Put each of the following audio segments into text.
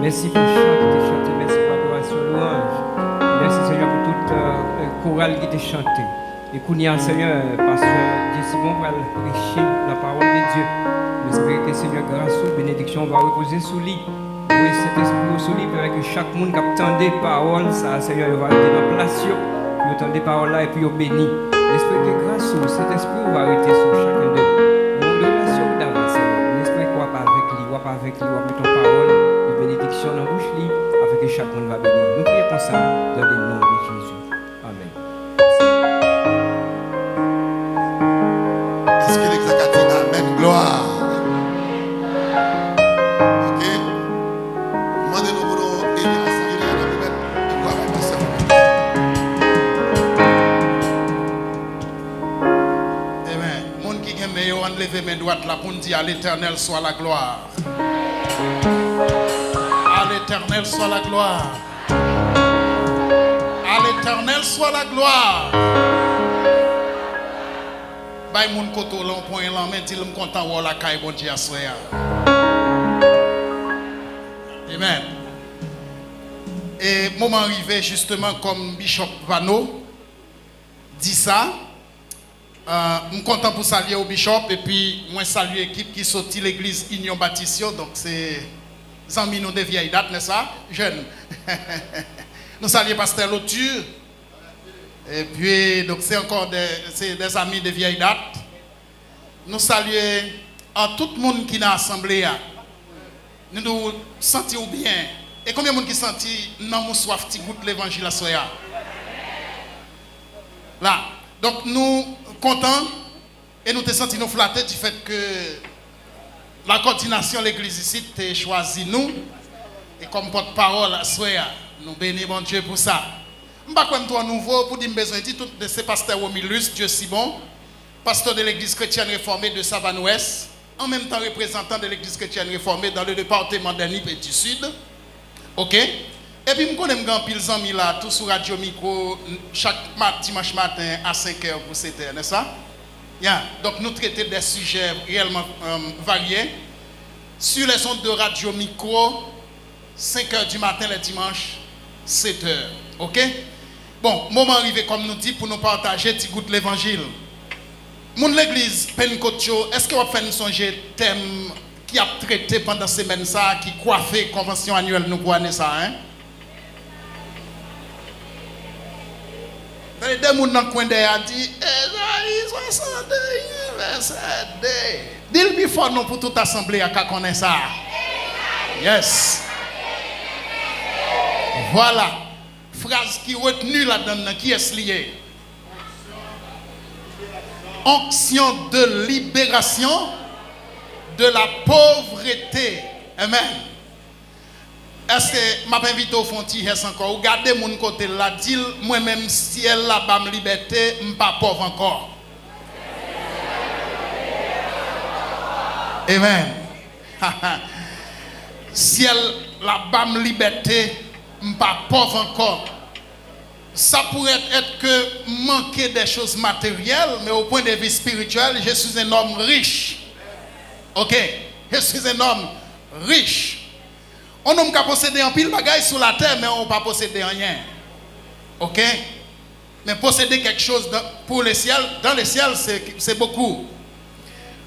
Merci pour chant qui t'a chanté. Merci pour l'adoration louange. Merci Seigneur pour toute chorale qui t'a chanté. Et qu'on y a Seigneur, parce que Dieu c'est bon pour prêcher la parole de Dieu. J'espère que Seigneur, grâce aux bénédictions, va reposer sous lui. Oui, cet esprit sous lui, pour que chaque monde qui attend des paroles, ça Seigneur, il va être dans place. Puis entendre des paroles là et puis il bénit. J'espère que grâce au Saint-Esprit, va arrêter sur chacun d'eux. Mon relation d'avance, j'espère qu'on va pas avec lui, on va pas avec lui, on va mettre en parole de bénédiction dans la bouche lui, afin que chaque monde va bénir. Nous prions comme ça dans le nom de Jésus. Amen. Est-ce que l'exacatine amen, gloire? Ok? Demandez-nous pour nous aider à s'en aller à la nouvelle. Gloire à Dieu. Amen. Monde qui aime, on lève mes droites là pour nous dire à l'Éternel soit la gloire. À l'Éternel soit la gloire. À l'Éternel soit la gloire. Bay moun koto l'on point l'en main, dit l'on content ou la caille bon Dieu à soya. Amen. Et moment arrivé justement comme Bishop Vano dit ça. Je suis content pour saluer au Bishop et puis moi saluer l'équipe qui sortit l'église Union Baptiste, donc c'est amis nous de vieilles dates, n'est-ce pas? Jeunes. Nous saluons Pasteur Loture. Et puis, donc c'est encore des amis de vieilles dates. Nous saluons à tout le monde qui est dans l'assemblée. Nous nous sentons bien. Et combien de monde qui sentit dans mon soif qui goûte l'évangile à soya? Là. Donc nous contents et nous te sentons nous flattés du fait que la coordination de l'église ici a choisi nous. Et comme porte-parole à soya, nous bénissons bon Dieu pour ça. Je ne sais pas toi nouveau pour dire besoin de tout de ces pasteurs Romilus, Dieu si bon, pasteur de l'église chrétienne réformée de Savane-Ouest, en même temps représentant de l'église chrétienne réformée dans le département d'Anip et du Sud. Ok? Et puis je connais un pile amis là, tout sur Radio Micro, chaque dimanche matin à 5h pour 7h, n'est-ce pas? Yeah. Donc nous traitons des sujets réellement variés. Sur les ondes de Radio Micro, 5h du matin le dimanche, 7h. Ok? Bon, moment arrivé comme nous dit pour nous partager petit goût de l'évangile. Mon l'église Pencotio, est-ce que vous faites nous songer thème qui a traité pendant cette semaine ça, qui coiffé convention annuelle nous pour ça, hein? Des gens dans le coin de a dit, Esaïe 62, verset 2. Dis-le plus fort non pour toute assemblée à qu'à connaître ça. Yes. Voilà. Phrase qui est retenue là-dedans, qui est liée? Onction de libération de la pauvreté. Amen. Est-ce que m'a invité au fond encore? Regardez mon côté là, dit moi-même si elle la bam liberté, je pas pauvre encore. Amen. Si elle la bam liberté, je pas pauvre encore. Ça pourrait être que manquer des choses matérielles, mais au point de vue spirituel, je suis un homme riche. Ok? Je suis un homme riche. On n'a pas possédé un pile bagaille sur la terre, mais on n'a pas possédé rien. Ok? Mais posséder quelque chose pour le ciel, dans le ciel, c'est beaucoup.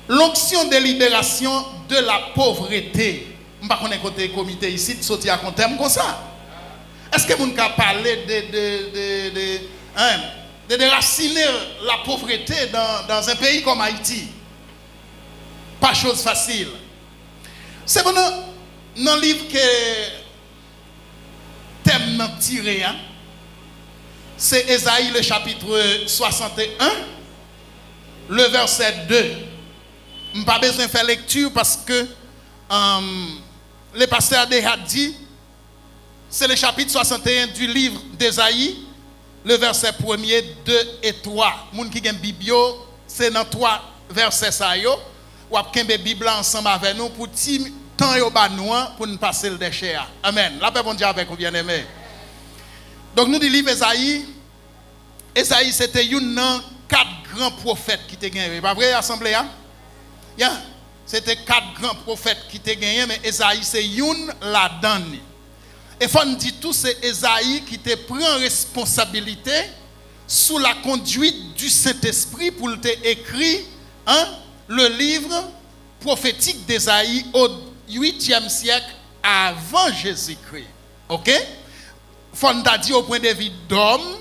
L'onction de libération de la pauvreté. Je ne sais pas si on est côté comité ici, de sortir à un terme comme ça. Est-ce que vous avez parlé de déraciner la pauvreté dans un pays comme Haïti? Pas chose facile. C'est bon, dans le livre que thème tiré, hein? C'est Ésaïe le chapitre 61, le verset 2. Je n'ai pas besoin de faire lecture parce que le pasteur a déjà dit. C'est le chapitre 61 du livre d'Ésaïe, le verset 1er, 2 et 3. Moun qui gen Biblio, c'est dans 3 versets ça yo. Ou ap kembe Bible ensemble avec nous pour ti temps yo ba nous pour nous passer le déchet. Amen. La paix bon Dieu avec vous bien-aimés. Donc nous dit livre Ésaïe. Ésaïe c'était une 4 grands prophètes qui te gagné. Pas vrai assemblée hein? Yeah. c'était 4 grands prophètes qui étaient gagnés, mais Esaïe c'est une la donne. Et faut dire tout, c'est Esaïe qui te prend responsabilité sous la conduite du Saint-Esprit pour te écrire le livre prophétique d'Esaïe au 8e siècle avant Jésus-Christ. OK? Faut dit au point de vue d'homme,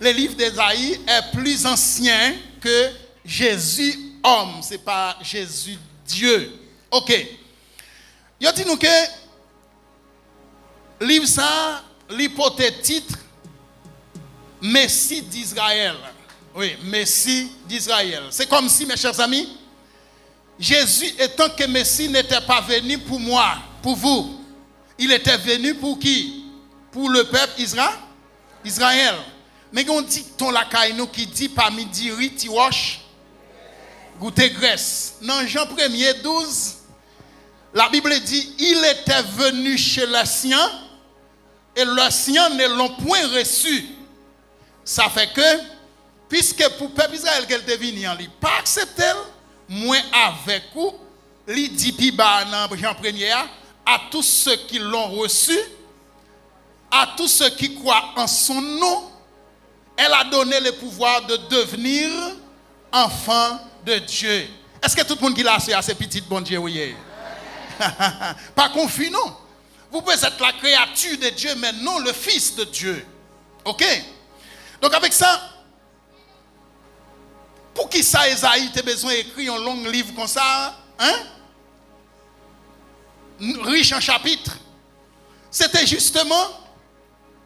le livre d'Esaïe est plus ancien que Jésus homme, c'est pas Jésus Dieu. OK. Yo dit nous que livre ça l'hypothétique Messie d'Israël. Oui, Messie d'Israël. C'est comme si, mes chers amis, Jésus étant que Messie n'était pas venu pour moi, pour vous. Il était venu pour qui? Pour le peuple Israël. Mais on dit ton lakaïno qui dit parmi diri ti wash goûter graisse. Dans Jean 1er 12, la Bible dit il était venu chez les siens et les siens ne l'ont point reçu. Ça fait que puisque pour le peuple Israël qu'elle est venue, il pas accepté, moi avec vous, il dit pi ba dans Jean 1er à tous ceux qui l'ont reçu, à tous ceux qui croient en son nom, elle a donné le pouvoir de devenir enfant de Dieu. Est-ce que tout le monde qui l'a su à ces petites bon Dieu, oui? Pas confus, non. Vous pouvez être la créature de Dieu, mais non le fils de Dieu. OK? Donc avec ça, pour qui ça, Esaïe, tu as besoin d'écrire un long livre comme ça, hein? Riche en chapitres. C'était justement,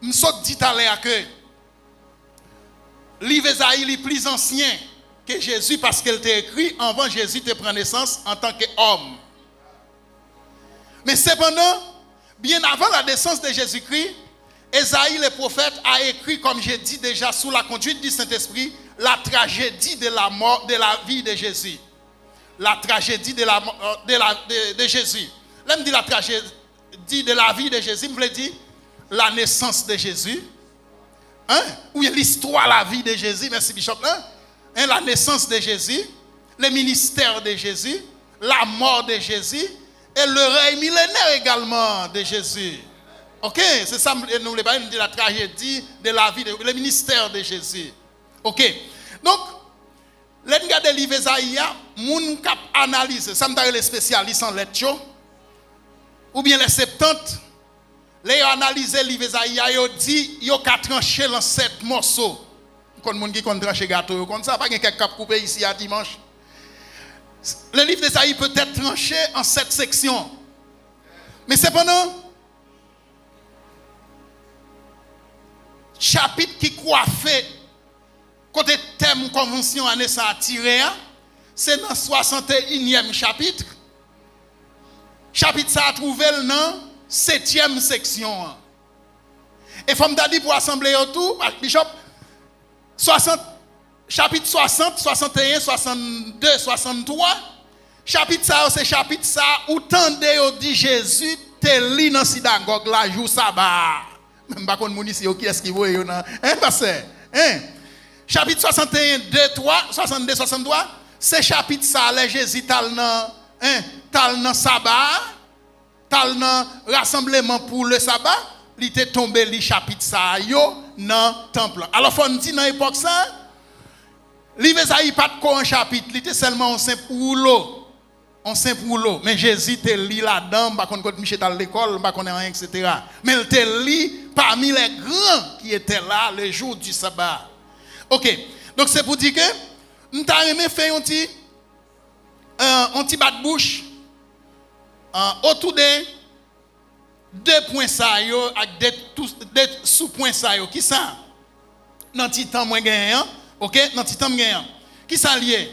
nous sommes dit à l'heure que livre Esaïe est plus ancien que Jésus parce qu'elle t'a écrit avant Jésus te prend naissance en tant qu'homme. Mais cependant, bien avant la naissance de Jésus-Christ, Esaïe le prophète a écrit, comme j'ai dit déjà, sous la conduite du Saint-Esprit, la tragédie de la mort, de la vie de Jésus. La tragédie de Jésus. Là, me dit la tragédie de la vie de Jésus, me veut dire la naissance de Jésus. Hein? Ou l'histoire, la vie de Jésus, merci Bishop. Hein? La naissance de Jésus, le ministère de Jésus, la mort de Jésus et le règne millénaire également de Jésus. Ok, c'est ça, nous voulons dire la tragédie de la vie, le ministère de Jésus. Ok, donc, les gars de livre Esaïe, moun kap analyse, ça me donne les spécialistes en lettres, ou bien les 70, les analysent livre Esaïe, ils dit, ils ont tranché dans 7 morceaux. Quand moun qui kon tranché gâteau, comme ça, pas quelqu'un qui a coupé ici à dimanche. Le livre d'Esaïe peut être tranché en 7 sections. Mais cependant, chapitre qui coiffé, côté thème convention année ça a tiré, c'est dans 61e chapitre. Chapitre ça a trouvé dans 7e section. Et faut me dire pour assembler autour, Bishop, chapitre 60, 61, 62, 63, chapitre ça, c'est chapitre ça, où tendez au dit Jésus, te lit dans la synagogue la jour sabbat. Même pas qu'on ici, qui est-ce qui voit, hein, pasteur? Hein? Chapitre 61, 2, 3, 62, 63, c'est chapitre ça, les Jésus tal dans sabbat, tal dans rassemblement pour le sabbat, il était tombé le chapitre ça, yo, dans le temple. Alors, faut dire dans l'époque ça, livre Esaïe pas de quoi un chapitre, il était seulement un simple rouleau. On sait pour l'eau, mais Jésus te lit là-dedans, bah quand Michel à l'école, bah qu'on est rien, etc. Mais il te lit parmi les grands qui étaient là le jour du sabbat. Ok, donc c'est pour dire que nous avons fait un petit bas de bouche autour de 2 points ça yo avec des sous-points ça yo. Qui ça? Dans petit temps moins gagnant, ok? Dans petit temps gagnant. Qui ça lié?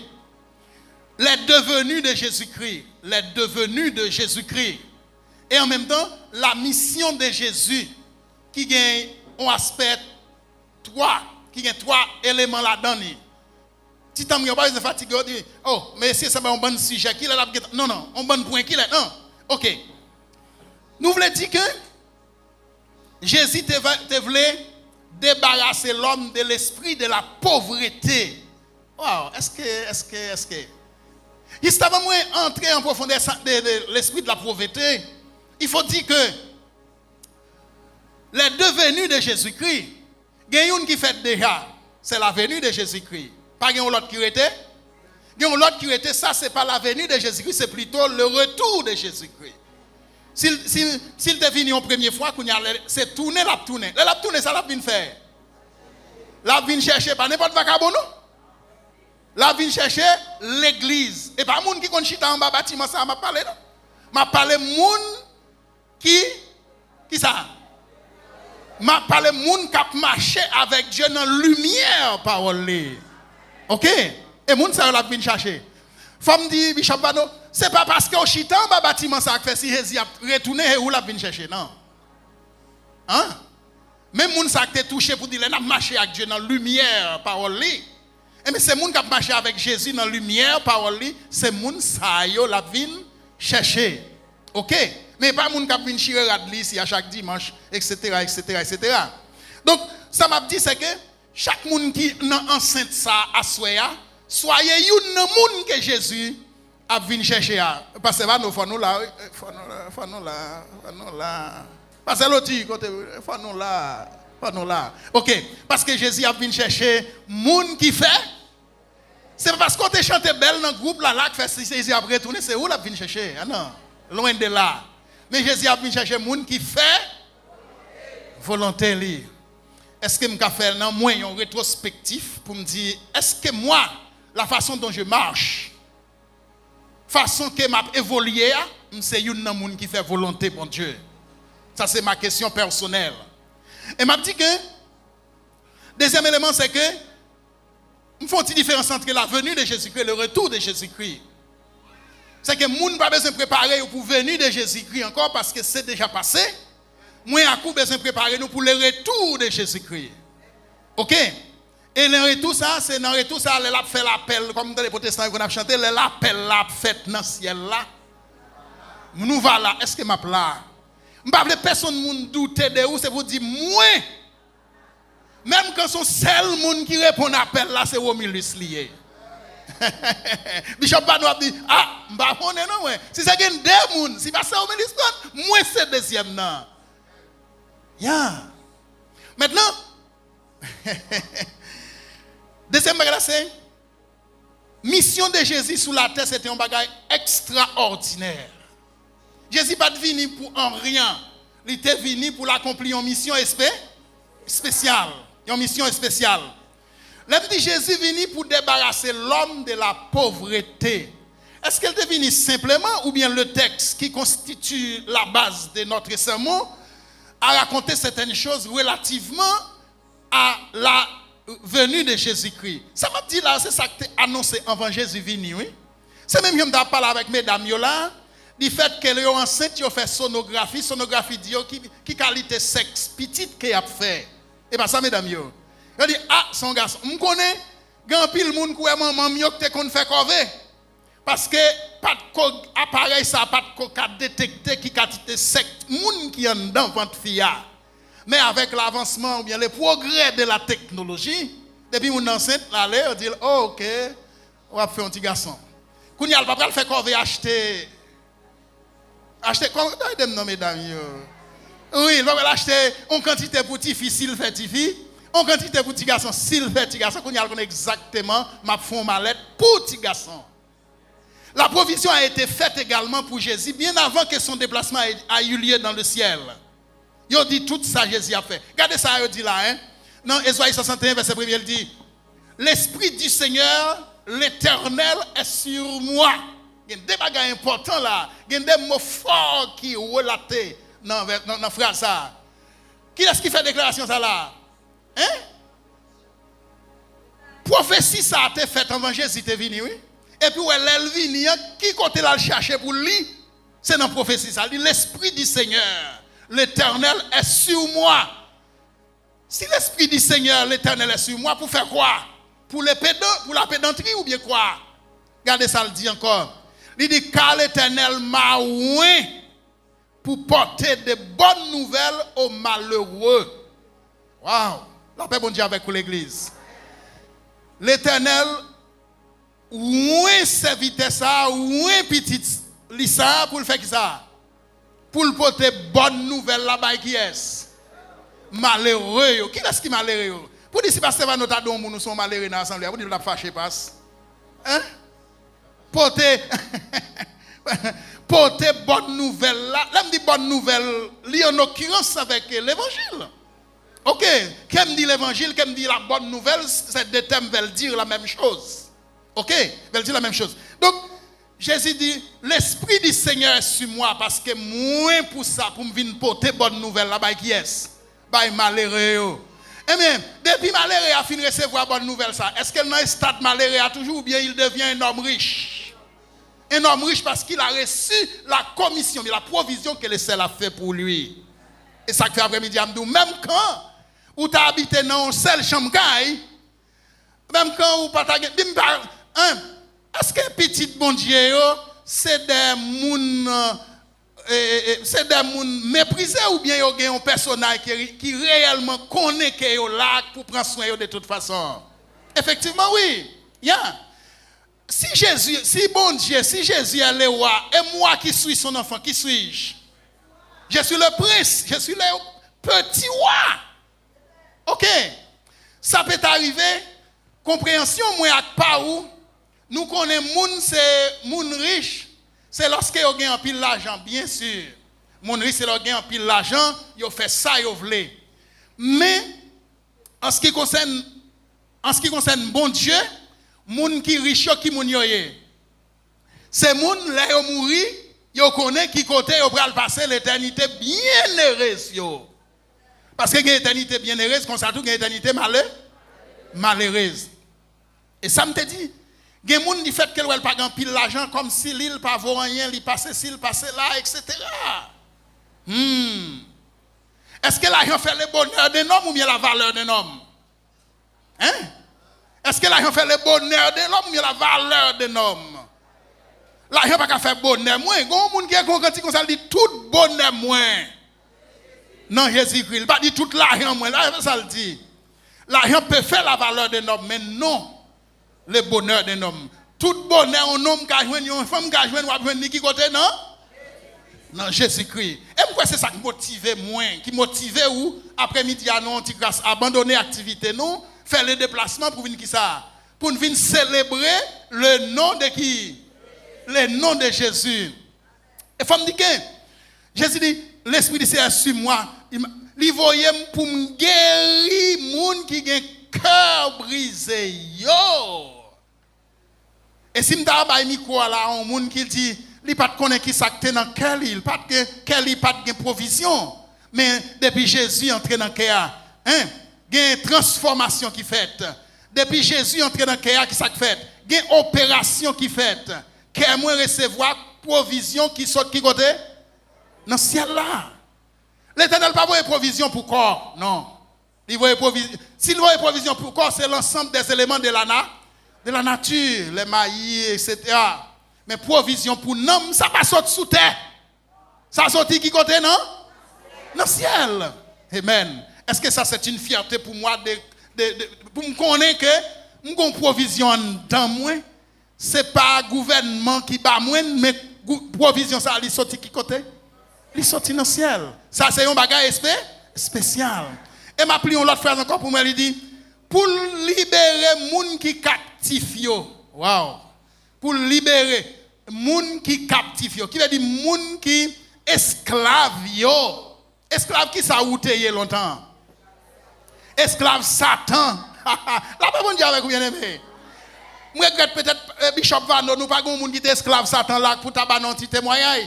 Les devenus de Jésus-Christ, les devenus de Jésus-Christ. Et en même temps, la mission de Jésus qui gagne un aspect 3, qui gagne 3 éléments là-dedans. Si tu n'as pas de fatigue, tu dis, oh, mais c'est ça un bon sujet, qui est là? Non, non, un bon point, qui est là? Non, ok. Nous voulons dire que Jésus te voulait débarrasser l'homme de l'esprit de la pauvreté. Wow, est-ce que Juste avant moi entrer en profondeur de l'esprit de la pauvreté, il faut dire que les deux venues de Jésus-Christ, il y a une qui fait déjà, c'est la venue de Jésus-Christ. Pas il y a l'autre qui était. Il y a l'autre qui était, ça c'est pas la venue de Jésus-Christ, c'est plutôt le retour de Jésus-Christ. S'il est venu en première fois, c'est tourner, la tourner. La tourner, ça l'a venu faire. La venu chercher, pas n'importe vagabond, non? La venu chercher l'église. Et pas moun qui kon chita en bas bâtiment, ça m'a parlé, non? M'a parlé moun qui ça? M'a parlé moun qui a marché avec Dieu dans la lumière, parole. Ok? Et moun ça l'a venu chercher. Femme dit, Bishop Vano, c'est pas parce que au chita en bas bâtiment ça fait si Jésus a retourné ou l'a venu chercher, non. Hein? Même moun ça qui touché pour dire, n'a marché avec Dieu dans la lumière, parole. Et mais c'est moun qui a marché avec Jésus dans la lumière, parole, c'est moun ça yo la vinn chercher. OK? Mais pas moun qui a vinn chirer radli ici à chaque dimanche, etc., etc., etc. Donc, ça m'a dit c'est que chaque moun qui dans enceinte ça à soya, soyez une moun que Jésus a vinn chercher. Parce que nous faut là. Parce que l'autre côté faut là. OK, parce que Jésus a vinn chercher moun qui fait. C'est parce qu'on te chanté belle dans le groupe là que fait Jésus a retourné, c'est où la vinn chercher. Ah non, loin de là. Mais Jésus a vinn chercher moun qui fait volonté li. Est-ce que m'ka faire nan moi un rétrospectif pour me dire est-ce que moi la façon dont je marche, façon que m'a évolué, c'est une nan moun qui fait volonté pour Dieu. Ça c'est ma question personnelle. Et m'a dit que deuxième élément c'est que il faut une différence entre la venue de Jésus-Christ et le retour de Jésus-Christ. C'est que moun n'a pas besoin de préparer pour venir de Jésus-Christ encore parce que c'est déjà passé. Moi à coup besoin de préparer nous pour le retour de Jésus-Christ. OK? Et le retour ça c'est dans le retour ça elle a fait l'appel comme dans les protestants qu'on a chanté l'appel l'a fait dans le ciel là. Nous voilà, est-ce que m'a là? M'pa personne moun douter de où c'est pour dire moi. Même quand son seul monde qui répond à l'appel là, c'est Romulus lié. Bishop Bano a dit, ah, m'ba connaît non, ouais. Si c'est deux monde, si pas ça Romulus, moi c'est deuxième non. Yeah. Maintenant, deuxième bagage c'est, mission de Jésus sur la terre, c'était un bagage extraordinaire. Jésus pas venu pour en rien. Il était venu pour l'accomplir une mission spéciale. Une mission spéciale. L'homme dit Jésus est venu pour débarrasser l'homme de la pauvreté. Est-ce qu'elle est venue simplement ou bien le texte qui constitue la base de notre sermon a raconté certaines choses relativement à la venue de Jésus-Christ? Ça m'a dit là, c'est ça que tu as annoncé avant Jésus venu, oui? C'est même que je me parle avec mesdames là, du fait qu'elle est enceinte, elle fait sonographie dit qui qualité sexe petite qu'elle a fait. Et pas ça, mesdames, yo. Je dis, ah, son garçon, je connais, grand pile moun qui est maman mieux que te fait corvée. Parce que, pas de appareil, ça, pas de détecter qui qualité sexe, moun qui est dans votre fille. Mais avec l'avancement ou bien le progrès de la technologie, depuis mon enceinte, là, on dit, oh, ok, on va faire un petit garçon. Quand il y a le papa, il fait corvée acheter, comment vous nom, mesdames, yo? Oui, il va acheter une quantité pour petit fille s'il fait petit fille, une quantité pour petit garçon s'il fait petit garçon, qu'on y a exactement ma fond mallette pour petit garçon. La provision a été faite également pour Jésus bien avant que son déplacement ait eu lieu dans le ciel. Il dit tout ça Jésus a fait. Regardez ça, il dit là, hein. Dans Ésaïe 61 verset 1, il dit l'esprit du Seigneur, l'Éternel est sur moi. Il y a des bagages importants là, il y a des mots forts qui relatés dans la phrase ça. Qui est-ce qui fait déclaration ça là? Hein? Prophétie ça a été faite avant Jésus est venu, oui. Et puis elle est venue, qui côté là le chercher pour lui? C'est dans la prophétie ça. Il dit l'esprit du Seigneur, l'Éternel est sur moi. Si l'esprit du Seigneur, l'Éternel est sur moi, pour faire quoi? Pour la pédanterie ou bien quoi? Regardez ça, il dit encore. Il dit car l'Éternel m'a oint pour porter de bonnes nouvelles aux malheureux. Waouh! La paix bon Dieu avec l'église. L'Éternel ou un serviteur ça, ou un petit lisa pour le faire qui ça? Pour le porter bonne nouvelle là-bas qui est? Malheureux. Qui est-ce qui est malheureux? Pour dire si pasteur va noter donc nous sommes malheureux dans l'assemblée, pour dire la fâché passe. Hein? Porter porter bonne nouvelle là, là me dit bonne nouvelle, li en occurrence avec l'évangile. OK, qui me dit l'évangile, qui me dit la bonne nouvelle, c'est deux thèmes veulent dire la même chose. OK, veulent dire la même chose. Donc Jésus dit l'esprit du Seigneur est sur moi parce que moi pour ça pour me venir porter bonne nouvelle là-bas qui est? Bah malheureux. Eh bien, depuis malheureux a fini de recevoir bonne nouvelle ça, est-ce que dans un stade malheureux a toujours ou bien il devient un homme riche? Un homme riche parce qu'il a reçu la commission, mais la provision que le ciel a fait pour lui. Et ça fait après-midi, même quand ou tu habites dans une seule chambre, même quand ou pas est-ce que petit bon Dieu c'est des gens méprisés ou bien il y a un personnage qui réellement connaît que est là pour prendre soin de toute façon? Effectivement oui. Yeah. Si bon Dieu, si Jésus est le roi, et moi qui suis son enfant, qui suis-je? Je suis le prince, je suis le petit roi. OK. Ça peut arriver, compréhension, moi, à pas où, nous connaissons moun, c'est moun riche, c'est lorsque vous avez un pile l'argent, bien sûr. Moun riche, c'est lorsque vous avez un pile l'argent, vous fait ça, vous voulez. Mais, en ce qui concerne bon Dieu, moun qui riche qui moun yoye. C'est moun là yo mouri, yo connaît qui côté yo pral passer l'éternité bien heureuse yo. Parce que l'éternité bien heureuse comme ça tout l'éternité malheureuse. Et ça me te dit, gen moun di fait qu'elle pas grand pile l'argent comme si l'île pas vaut rien, li passe s'il passe là etc. Est-ce que l'argent fait le bonheur d'un homme ou bien la valeur d'un homme? Hein? Est-ce que l'argent fait le bonheur de l'homme ou la valeur de l'homme? L'argent pas qu'à faire bonheur moins. Il y a un monde qui est conquéri comme ça, il dit tout bonheur moins. Non, Jésus-Christ, il pas dit tout l'argent moins. Là, ça le dit. L'argent peut faire la valeur de l'homme, mais non le bonheur de l'homme. Tout bonheur, un homme qui a joué, une femme qui a joué, ou joué qui côté, non? Non, Jésus-Christ. Et pourquoi c'est ça qui motive moins? Qui motive où? Après-midi, à nous, grâce abandonner l'activité, nous? Faire le déplacement pour venir qui ça? Pour venir célébrer le nom de qui? Le nom de Jésus. Et faut me dire que Jésus dit, l'Esprit du Seigneur sur moi. Il voyait pour me guérir moun qui a cœur brisé. Yo! Et si je suis micro là, un moun qui dit, il pas de connaître qui s'acte dans quel île, pas de provision. Mais depuis Jésus entré dans le cœur, il y a une transformation qui fait. Depuis Jésus entré dans le cœur, qui s'est fait. Il y a une opération qui fait. Qu'est-ce que recevoir provision qui sort qui côté? Dans le ciel là. L'Éternel n'a pas de provision pour corps, non. S'il veut provision pour corps, c'est l'ensemble des éléments de la nature, les maïs, etc. Mais provision pour l'homme, ça va sortir sous terre. Ça sortit qui côté, non? Dans le ciel. Amen. Est-ce que ça c'est une fierté pour moi pour me connaître que mon provision dans moi, c'est pas gouvernement qui bat moi, mais provision ça il sorti qui côté? Il sorti dans le ciel. Ça c'est un bagage spécial. Et m'a pris l'autre phrase encore pour moi, il dit pour libérer moun qui captif yo. Wow. Pour libérer moun qui captif yo. Qui veut dire moun qui esclave yo. Esclave qui ça outé longtemps. Esclave Satan. La pas bon Dieu avec vous bien aimé. Moi regrette peut-être Bishop Vano nous pas gon moun qui est esclave Satan là pour tabac non petit témoignage.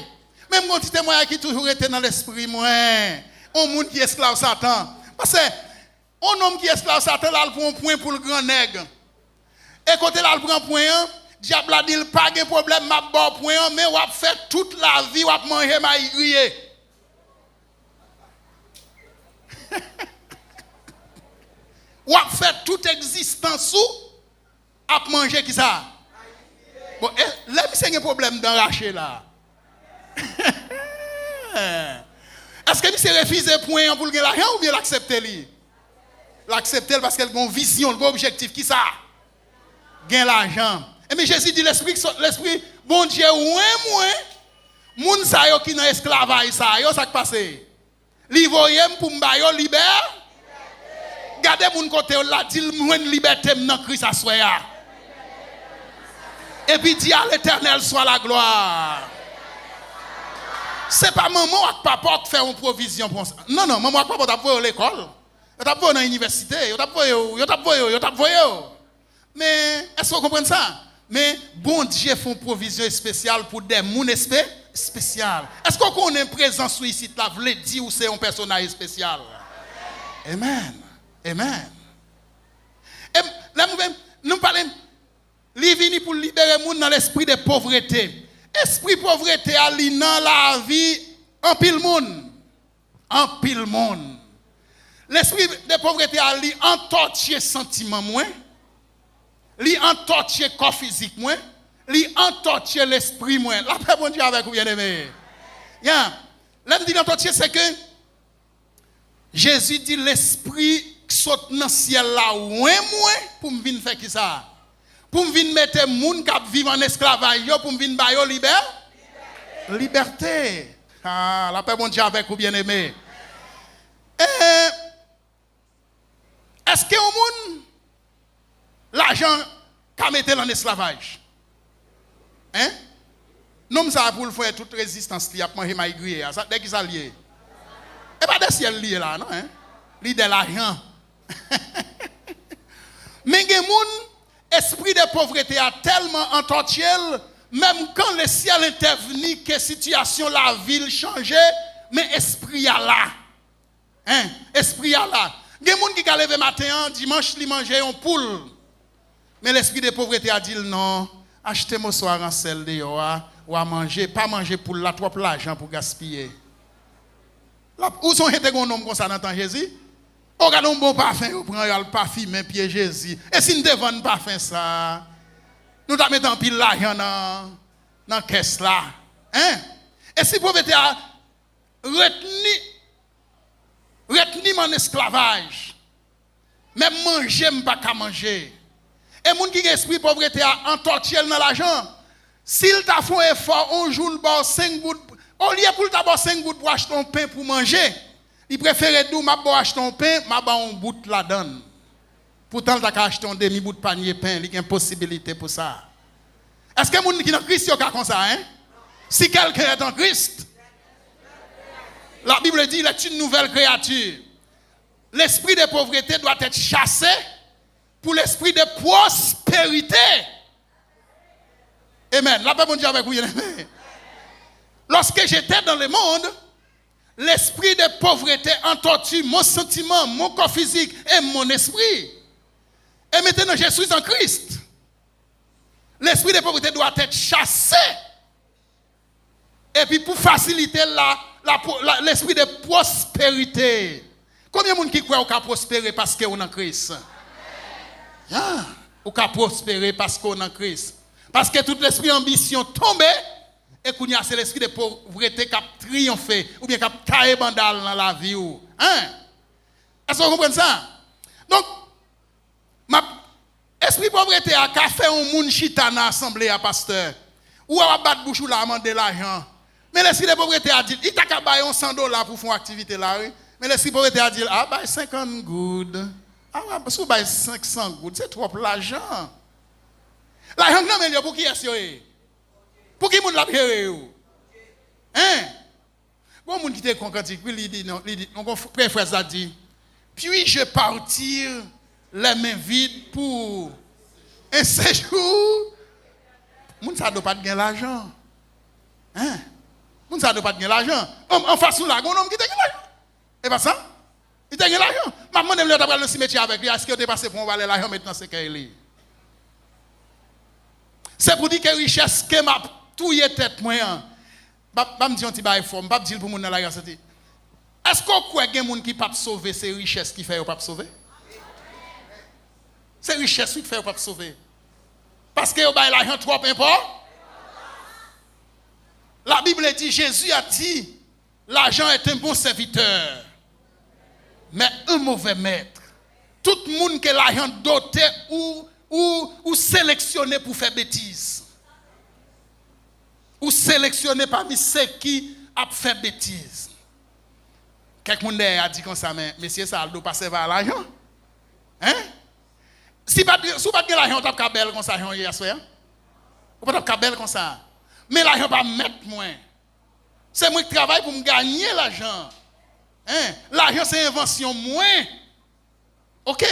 Même mon petit témoignage qui toujours été dans l'esprit moi. Un moun qui est esclave Satan. Parce que un homme qui est esclave Satan là il prend un point pour le grand nègre. Et côté là il prend point, diable a dit il pas de problème m'a bon point mais on va faire toute la vie on va manger m'a griller. Ou a fait toute existence ou a manger qui ça? Bon, là c'est un problème d'enracher là. Est-ce que c'est refuser point pour gagner l'argent ou bien l'accepter lui? L'accepter parce qu'elle a une vision, un objectif qui ça? Gagner l'argent. Et mais Jésus dit l'esprit bon Dieu moins moun sa yo qui dans esclavage ça yo ça qui passe. Li voyem pour m'ba libère. Gardez moun côté là dit moi liberté dans Christ à soya. Et puis dit à l'Éternel soit la gloire. C'est pas maman ou papa qui fait une provision pour ça. Non, maman ou papa t'a voyé à l'école. Yo t'a voyé dans l'université, yo t'a voyé. Mais est-ce que vous comprenez ça? Mais bon Dieu fait une provision spéciale pour des gens spécial. Est-ce qu'on connaît présence sur ici là veut dire ou c'est un personnage spécial? Amen. Amen. Et là nous parlons li vini pour libérer moun dans l'esprit de pauvreté. Esprit pauvreté a li dans la vie en pile moun. En pile moun. L'esprit de pauvreté a li entortier sentiment moins. Li entortier corps physique moins. Li entortier l'esprit moins. La paix bon Dieu avec vous bien-aimé. Yeah. Là me dit entortier c'est que Jésus dit l'esprit qui saute dans le ciel là moins pour me venir faire qui ça? Pour me venir mettre moun qui vivent en esclavage pour me venir bailler liberté. Ah, la paix bon Dieu avec vous bien-aimé. Est-ce que au monde l'argent qu'a mettre en esclavage? Hein? Non, ça pour le faire toute résistance li a manger maï grillé, ça dès qu'il ça lié. Et pas de ciel lié là, non hein? Li de l'argent. Mais gen moun esprit de pauvreté a tellement entortiel, même quand le ciel intervenu que situation la ville changeait, mais esprit a là. Hein? Esprit a là. Gen moun qui ka lever matin dimanche li manger un poule. Mais l'esprit de pauvreté a dit non, achetez-moi soir en sel de yo ou à manger, pas manger pour la trop l'argent pour gaspiller. Là où sont été un homme comme ça dans temps Jésus? On regarde un bon parfum, on prend le parfum pied Jésus. Et si nous devons parfum ça, nous t'as mettre en pile l'argent dans caisse là. Hein? Et si pauvreté a retenu mon esclavage, même manger m'pas qu'à manger. Et moun qui esprit pauvreté a entortiel dans l'argent. S'il t'a fait un effort, un jour le bon 5 gouttes, au lieu pour t'avoir 5 gouttes pour acheter un pain pour manger, il préfère d'où m'a bon acheter un pain, m'a bon un bout la donne. Pourtant t'as acheter un demi bout de panier pain, il y a une possibilité pour ça. Est-ce que moun qui dans Christ yo ka comme ça hein? Si quelqu'un est en Christ, la Bible dit il est une nouvelle créature. L'esprit de pauvreté doit être chassé pour l'esprit de prospérité. Amen. La paix bon Dieu avec vous. Lorsque j'étais dans le monde, l'esprit de pauvreté entortue mon sentiment, mon corps physique et mon esprit. Et maintenant je suis en Christ. L'esprit de pauvreté doit être chassé. Et puis pour faciliter l'esprit de prospérité. Combien de gens qui croient qu'on peut prospérer parce qu'on est en Christ? Ah, ou qu'à prospérer parce qu'on est en Christ. Parce que tout l'esprit ambition tombe et qu'on y a c'est l'esprit de pauvreté qui a triomphé ou bien qui a taillé bandal dans la vie. Hein? Est-ce que vous comprenez ça? Donc, esprit de pauvreté a fait un monde chita dans l'assemblée à pasteur. Ou à battre bouche ou la demander l'argent. Mais l'esprit de pauvreté a dit, il t'a qu'à bailler $100 pour faire une activité là. Mais l'esprit de pauvreté a dit, ah, bah 50 good. Ah, parce que bah 500 good, c'est trop l'argent. L'argent non mais pour qui est-ce? Pour qui moun la péré? Hein? Bon moun qui te concrétique, puis il dit non, mon frère a dit, puis je partir les mains vides pour un séjour. Moun ça doit pas gagner l'argent. Hein? Moun ça doit pas gagner l'argent. En face là, un homme qui te gagne l'argent. Et pas ça? Il te gagne l'argent. Maman aime le dans le cimetière avec lui. Est-ce que tu es passé pour aller l'argent maintenant c'est qu'il est? C'est pour dire que richesse que m'a touye tête moi. Pas me dire un petit bail forme, pas dire pour moun dans la santé. Est-ce qu'on croit qu'il y a des gens qui peuvent sauver ces richesses qui fait pas sauver? C'est richesse qui fait pas sauver. Parce que bail l'argent trop important. La Bible dit Jésus a dit l'argent est un bon serviteur mais un mauvais maître. Tout le monde que l'argent doté ou ou sélectionné pour faire bêtises. Ou sélectionné parmi ceux qui a fait bêtises. Quelqu'un a dit comme ça, mais monsieur, ça doit passer vers l'argent. Hein? Si vous n'avez pas de l'argent, vous n'avez pas belle comme ça, vous n'avez pas belle comme ça. Mais l'argent va mettre moins. C'est moi qui travaille pour me gagner l'argent. Hein? L'argent, c'est invention moins. OK?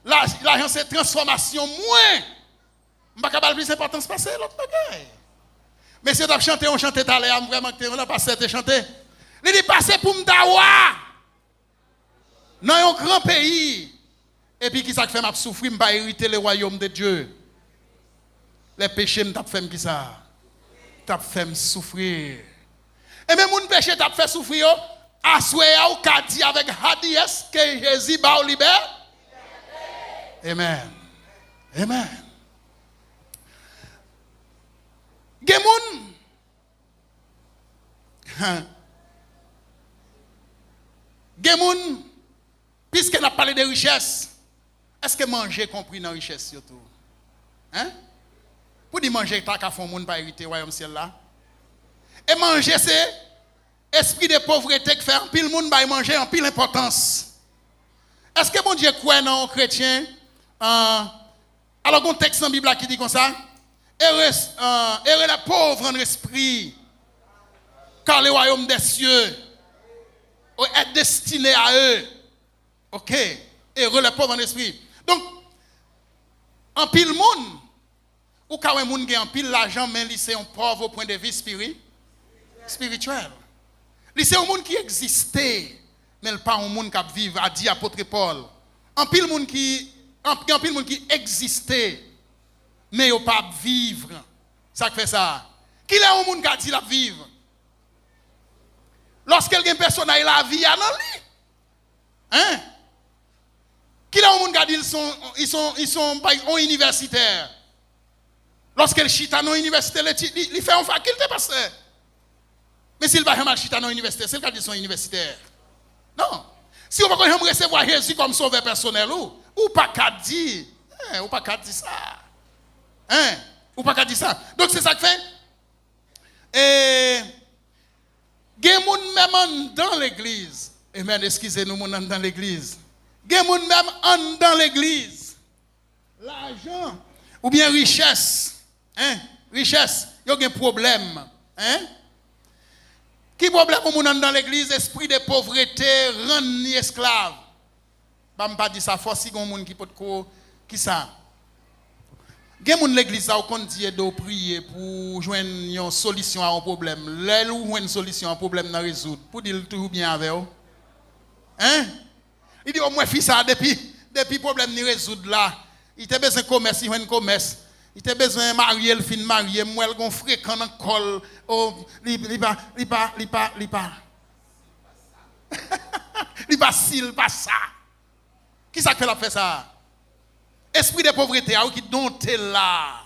L'argent, c'est transformation moins. Je ne vais pas plus important de passer l'autre bagaille. Mais si vous avez chanté, on chantait tout à l'heure, vraiment, on a passé à chanter. Il dit passer pour m'dawa. Dans un grand pays. Et puis, qui ça fait m'a souffrir, m'a hériter le royaume de Dieu. Les péchés m't'a fait qui ça? T'a fait me souffrir. Et même mon péché t'a fait souffrir, assoyer ou qu'a dit avec Hadies que Jésus va libère. Amen. Amen. Gemoun. Gemoun, puisque nous avons parlé de richesse, est-ce que manger compris dans la richesse surtout? Hein? Pour dire manger, tant qu'à fond, monde pas hériter le royaume ciel là. Et manger, c'est esprit de pauvreté qui fait un pile monde va manger en pile importance. Est-ce que bon Dieu croit dans un chrétien? Alors, il y a un texte dans la Bible qui dit comme ça. Heureux les pauvres en esprit, car le royaume des cieux est destiné à eux. Ok? Heureux les pauvres en esprit. Donc, en pile monde, ou quand un monde qui a en pile l'argent, mais c'est un pauvre au point de vue spirituel. C'est un monde qui existait, mais pas un monde qui vit, a dit apôtre Paul. En pile monde qui existait, mais il pas vivre. Ça fait ça. Qui est un monde qui a dit la vivre? Lorsqu'il y a une personne qui a la vie à lui. Hein? Qui est un monde qui a dit ils sont universitaires? Lorsqu'il chita dans l'université, il fait une faculté parce que. Mais s'il va mal chita dans l'université, c'est le cas de son universitaire. Non. Si on va recevoir Jésus comme sauveur personnel, ou pas qu'à dire. Ou pas qu'à dire ça. Hein? Ou pas qu'à dire ça. Donc c'est ça que fait. Et. Il y a des gens même dans l'église. Amen, excusez-nous, mon dans l'église. Il y a des gens même dans l'église. L'argent. Ou bien richesse. Hein? Richesse. Il y a un problème. Hein? Qui problème pour les dans l'église? Esprit de pauvreté, rendre esclave. Je ne vais pas dire ça, force si il y a qui peut qui ça. Il y a des gens dans l'église qui ont prier pour joindre une solution à un problème. Là où une solution à un problème à résoudre. Pour dire tout bien avec eux. Hein? Il dit, moi, fils, ça, depuis le problème n'est résoudre là. Il a besoin de commerce, il a un commerce. Il a besoin de marier, le fin marié, moi, il a un fréquent dans le col. Oh, il pas. Il pas ça. Qui ça fait la fait ça? Esprit de pauvreté, qui dompte là.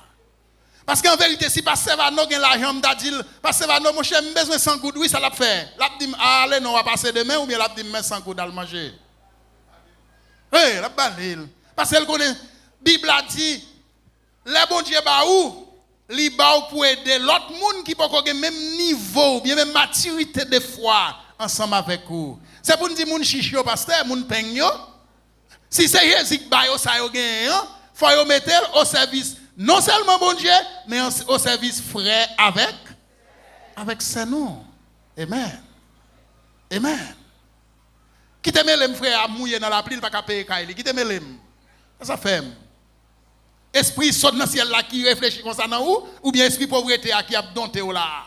Parce qu'en vérité, si Pasteur Vano gagne l'argent, m'a dit, Pasteur Vano, mon cher, j'ai besoin de 100 gouttes, oui, ça l'a fait. L'a dit, allez, non, on va passer demain, ou bien l'a dit, mais 100 gouttes à le manger. Oui, la balile. Parce qu'elle connaît, Bible a dit, le bon Dieu ba ou, li ba ou pour aider l'autre monde qui peut avoir le même niveau, bien même maturité de foi ensemble avec vous. C'est pour nous dire, moun chichio, pasteur, moun peigno. Si c'est Jésus qui ba yo ça yo gagne, faut yo mettre au service non seulement bon Dieu, mais au service frère avec ses noms. Amen. Amen. Qui te met les frères à mouiller dans la pluie, il va pas payer Kaili. Qui te met les? Ça fait. Esprit saute dans le ciel là qui réfléchit comme ça dans ou bien esprit pauvreté qui a dompté là.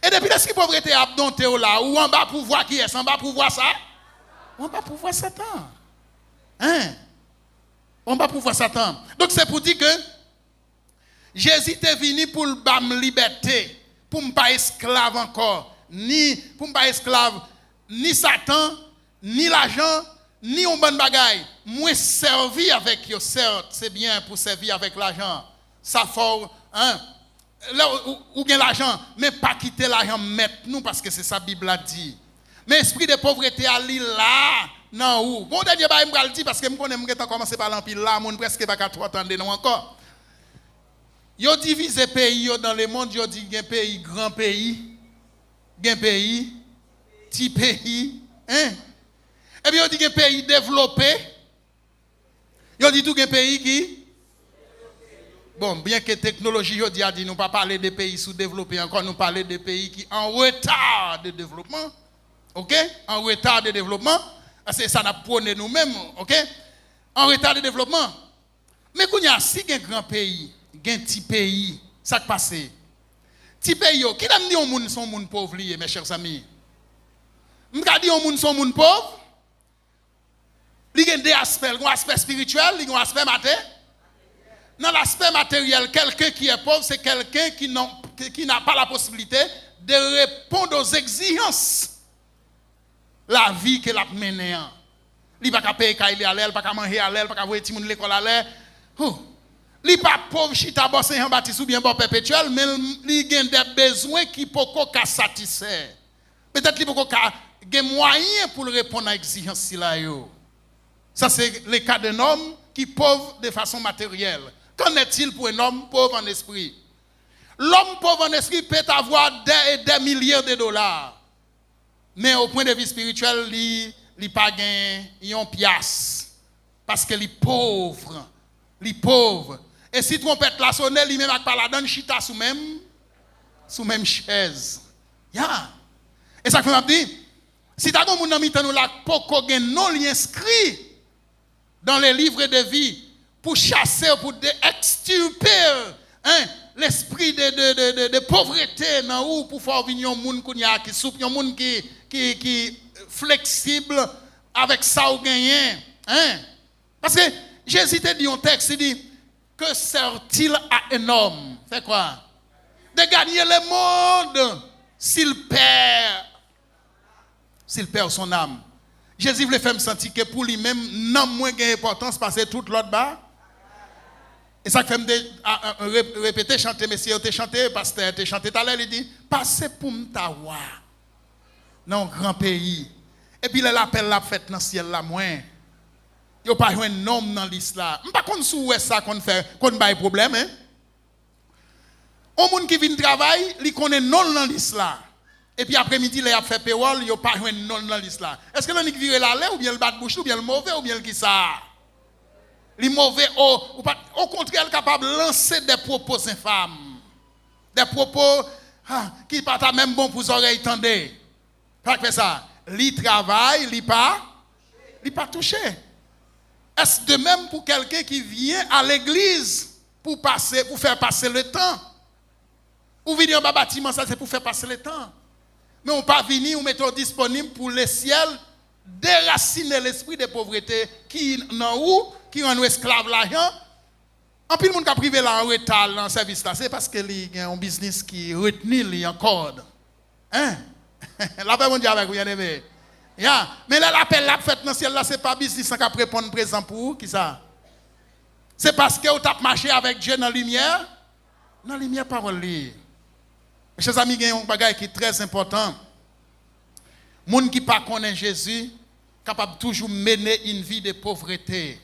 Et depuis l'esprit pauvreté a dompté là, ou en bas pouvoir qui est, en bas pouvoir ça? On va pouvoir Satan. Hein? On va pouvoir Satan. Donc c'est pour dire que Jésus est venu pour le bam liberté, pour ne pas esclave encore, ni pour ne pas esclave, ni Satan, ni l'argent, ni un bon bagaille. Moi servir avec eux, certes, c'est bien pour servir avec l'argent. Ça faut, hein? Ou bien l'argent, mais pas quitter l'argent maintenant parce que c'est ça la Bible a dit. Mais esprit de pauvreté à là non ou. Bon dernier bail me le dire parce que me connais me commencer par l'empile là, mon presque pas qu'à trop attendre non encore. Yo divise pays yo dans le monde, yo dit gen pays grand pays, gen pays petit pays, hein? Et puis yo dit gen pays développé. Yo dit tout gen pays qui bon, bien que technologie yo dit nous pas parler des pays sous-développés encore, nous parler des pays qui en retard de développement. OK? En retard de développement, c'est ça n'a prôné nous-mêmes, OK? En retard de développement. Mais quand il y a si un grand pays, un petit pays, ça qui passe. Petit pays, qui a dit que les gens sont pauvres, mes chers amis? Je dis que les gens sont pauvres. Il y a des aspects, il y a un aspect spirituel, il y a un aspect matériel. Dans l'aspect matériel, quelqu'un qui est pauvre, c'est quelqu'un qui n'a pas la possibilité de répondre aux exigences. La vie qu'elle a menée. Il n'a pas payer quand il est à l'aile, il n'a pas manger à l'aile, il n'a pas voir les gens à l'école à l'aile. Il n'est pas pauvre, chita bosse en bâtisse ou bien bon perpétuel, mais il a des besoins qui ne peuvent pas satisfaire. Peut-être qu'il peut pas des moyens pour répondre à l'exigence. Ça, c'est le cas d'un homme qui est pauvre de façon matérielle. Qu'en est-il pour un homme pauvre en esprit? L'homme pauvre en esprit peut avoir des et des milliards de dollars. Mais au point de vue spirituel, il n'a pas gagné une pièce. Parce qu'il est pauvre. Il est pauvre. Et si trompette la sonne, il même pas la donne, chita sous même chaise. Yeah. Et ça fait m'a dit, si tu as un monde dans nous là, poko gen non li inscrit dans les livres de vie pour chasser, pour extirper l'esprit de pauvreté dans ou pour faire venir un monde qui soupe, un monde qui flexible avec ça ou gagné. Parce que Jésus te dit un texte, il dit, que sert-il à un homme? C'est quoi? De gagner le monde s'il perd son âme. Jésus voulait faire me sentir que pour lui-même, non moins d'importance parce que toute l'autre bas. Et ça fait me répéter, chanter, messieurs, te chanter, pasteur, te chanter tout à l'heure, il dit, passez pour m'tawa dans un grand pays. Et puis l'appel la fête dans le ciel là moins. Il n'y a pas un homme dans l'islam. Je ne sais pas si ça qu'on fait, qu'on a des problèmes. Un monde qui vient travailler, il connaît non dans l'islam. Et puis après-midi, il a fait payroll, il n'y a pas un non dans l'islam. Est-ce que l'on vire la lait, ou bien le bat bouche, ou bien le mauvais, ou bien le qui ça? Le mauvais, au contraire, il est capable de lancer des propos infâmes. Des propos qui ne sont pas même bon pour les oreilles tendées. Pas que ça. Il travaille, il pas touché. Est-ce de même pour quelqu'un qui vient à l'église pour faire passer le temps? Ou venir en bâtiment, ça c'est pour faire passer le temps. Mais on ne peut pas venir ou mettre disponible pour le ciel, déraciner l'esprit de pauvreté qui rend nous esclaves l'argent. En plus, le monde qui a privé là en retard dans le service là, c'est parce qu'il y a un business qui retenu encore. La paix mondiale avec vous, bien aimé. Yeah. Mais l'appel la fête dans le ciel là, ce n'est pas business qui a répondre présent pour vous, qui ça? C'est parce que vous avez marché avec Dieu dans la lumière. Dans la lumière, parole. Mes chers amis, il y a un bagage qui est très important. Les gens qui ne connaissent pas Jésus, capable toujours mener une vie de pauvreté.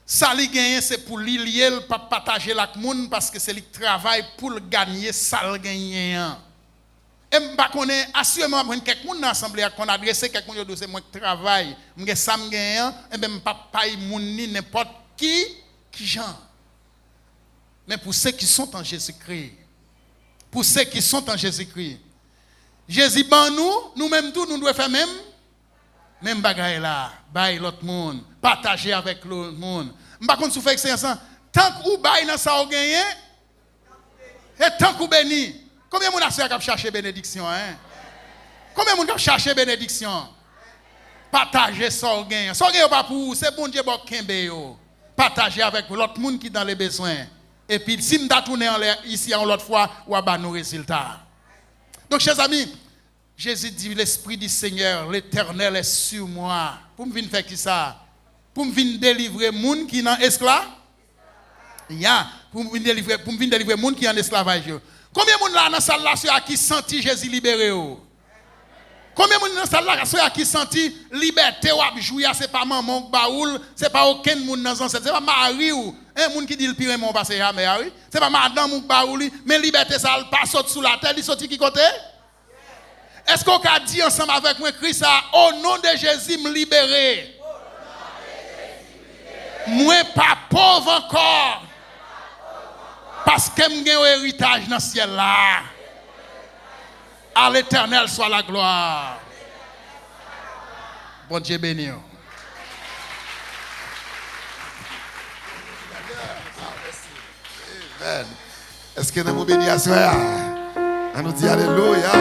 Ça li gagne c'est pour li lier pas partager avec monde parce que c'est le travail pour le gagner ça le gagner. Et m'pa connait assurément quelqu'un dans l'assemblée qu'on adresse quelqu'un yo c'est moi qui travaille, m'gè ça m'gagne et ben m'pa paye moun ni n'importe qui gens. Mais pour ceux qui sont en Jésus-Christ. Pour ceux qui sont en Jésus-Christ. Jésus ban nous même tout nous devons faire même bagaille là, bail l'autre monde, partager avec l'autre monde. M'pa konn sou fait expérience tant que ou bail dans ça ou gagné et tant que béni. Combien de gens ont cherché bénédiction Combien de gens ont cherché bénédiction? Partager ça ou gagné. Ça ou gagné pas pour c'est bon Dieu bok kembe yo. Partager avec l'autre monde qui dans les besoins. Et puis si m'ta tourner ici en l'autre fois ou ba nos résultats. Donc chers amis, Jésus dit, l'Esprit du Seigneur, l'Éternel est sur moi. Pour me venir faire qui ça? Pour me venir délivrer les gens qui sont esclaves? Pour me venir délivrer les gens qui sont en esclavage. Combien de gens là dans la salle là qui sentit Jésus libéré? Combien de monde dans salle là qui senti liberté ou jouer, c'est pas maman baoul, c'est pas aucun monde dans ancêtre, c'est pas mari ou un monde qui dit le pire mon passé jamais oui. C'est pas madame ou baoul, mais liberté ça pas sorti sous la terre, il sorti qui côté? Est-ce qu'on a dit ensemble avec moi Christ ça au nom de Jésus me libérer? Moi pas pauvre encore. Parce que j'ai un héritage dans le ciel là. À l'Éternel soit la gloire. Bon Dieu béni. Est-ce que nous bénissons? On nous dit Alléluia.